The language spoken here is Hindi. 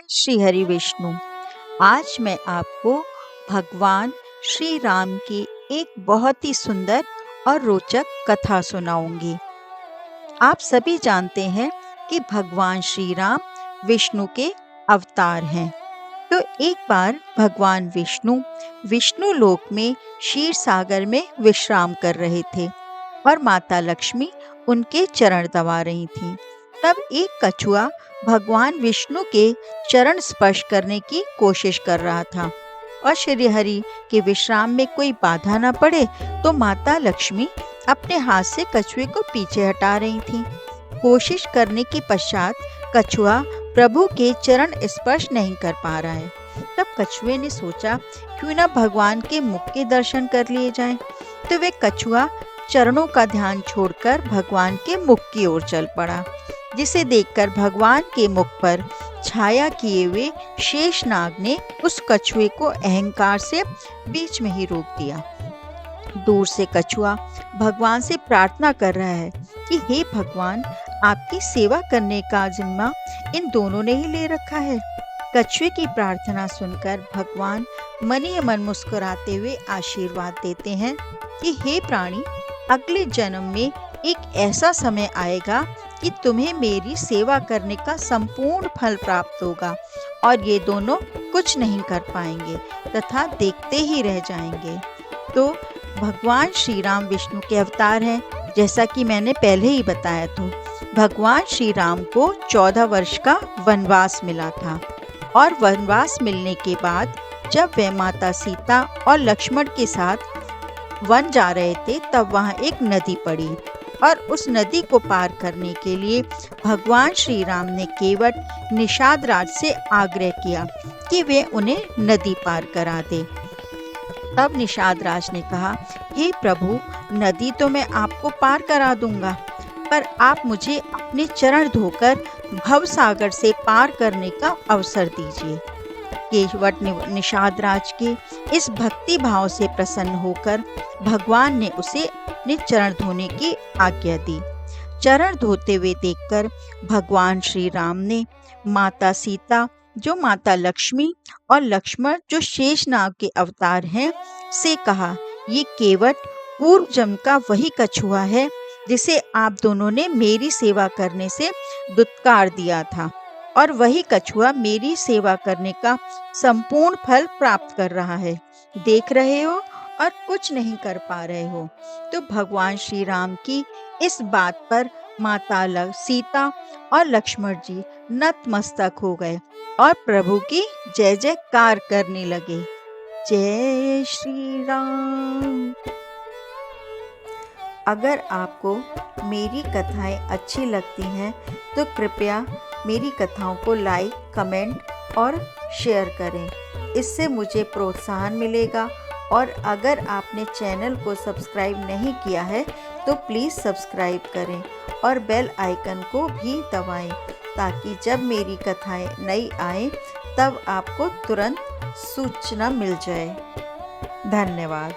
श्री हरि विष्णु। आज मैं आपको भगवान श्री राम की एक बहुत ही सुंदर और रोचक कथा सुनाऊंगी। आप सभी जानते हैं कि भगवान श्री राम विष्णु के अवतार हैं। तो एक बार भगवान विष्णु लोक में क्षीर सागर में विश्राम कर रहे थे और माता लक्ष्मी उनके चरण दबा रही थीं। तब एक कछुआ भगवान विष्णु के चरण स्पर्श करने की कोशिश कर रहा था और श्री हरि के विश्राम में कोई बाधा न पड़े तो माता लक्ष्मी अपने हाथ से कछुए को पीछे हटा रही थीं। कोशिश करने के पश्चात कछुआ प्रभु के चरण स्पर्श नहीं कर पा रहा है। तब कछुए ने सोचा क्यों न भगवान के मुख के दर्शन कर लिए जाएं। तो वे कछुआ चरणों का ध्यान छोड़कर भगवान के मुख की ओर चल पड़ा, जिसे देखकर भगवान के मुख पर छाया किए हुए शेषनाग ने उस कछुए को अहंकार से बीच में ही रोक दिया। दूर से कछुआ भगवान से प्रार्थना कर रहा है कि हे भगवान, आपकी सेवा करने का जिम्मा इन दोनों ने ही ले रखा है। कछुए की प्रार्थना सुनकर भगवान मन ही मन मुस्कुराते हुए आशीर्वाद देते हैं कि हे प्राणी, अगले जन्म में एक ऐसा समय आएगा कि तुम्हें मेरी सेवा करने का संपूर्ण फल प्राप्त होगा और ये दोनों कुछ नहीं कर पाएंगे तथा देखते ही रह जाएंगे। तो भगवान श्री राम विष्णु के अवतार हैं, जैसा कि मैंने पहले ही बताया। तो भगवान श्री राम को 14 वर्ष का वनवास मिला था और वनवास मिलने के बाद जब वे माता सीता और लक्ष्मण के साथ वन जा रहे थे तब वहाँ एक नदी पड़ी और उस नदी को पार करने के लिए भगवान श्री राम ने केवट निषाद राज से आग्रह किया कि वे उन्हें नदी पार करा दे। तब निषाद राज ने कहा, हे प्रभु, नदी तो मैं आपको पार करा दूंगा, पर आप मुझे अपने चरण धोकर भव सागर से पार करने का अवसर दीजिए। केवट निषाद राज के इस भक्ति भाव से प्रसन्न होकर भगवान ने उसे अपने चरण धोने की आज्ञा दी। चरण धोते हुए देखकर भगवान श्री राम ने माता सीता, जो माता लक्ष्मी, और लक्ष्मण, जो शेषनाग के अवतार हैं, से कहा, ये केवट पूर्व जन्म का वही कछुआ है जिसे आप दोनों ने मेरी सेवा करने से दुत्कार दिया था और वही कछुआ मेरी सेवा करने का संपूर्ण फल प्राप्त कर रहा है। देख रहे हो और कुछ नहीं कर पा रहे हो। तो भगवान श्री राम की इस बात पर माता सीता और लक्ष्मण जी नतमस्तक हो गए और प्रभु की जय जयकार करने लगे। जय श्री राम। अगर आपको मेरी कथाएं अच्छी लगती हैं तो कृपया मेरी कथाओं को लाइक, कमेंट और शेयर करें। इससे मुझे प्रोत्साहन मिलेगा और अगर आपने चैनल को सब्सक्राइब नहीं किया है तो प्लीज़ सब्सक्राइब करें और बेल आइकन को भी दबाएं ताकि जब मेरी कथाएं नई आएं तब आपको तुरंत सूचना मिल जाए। धन्यवाद।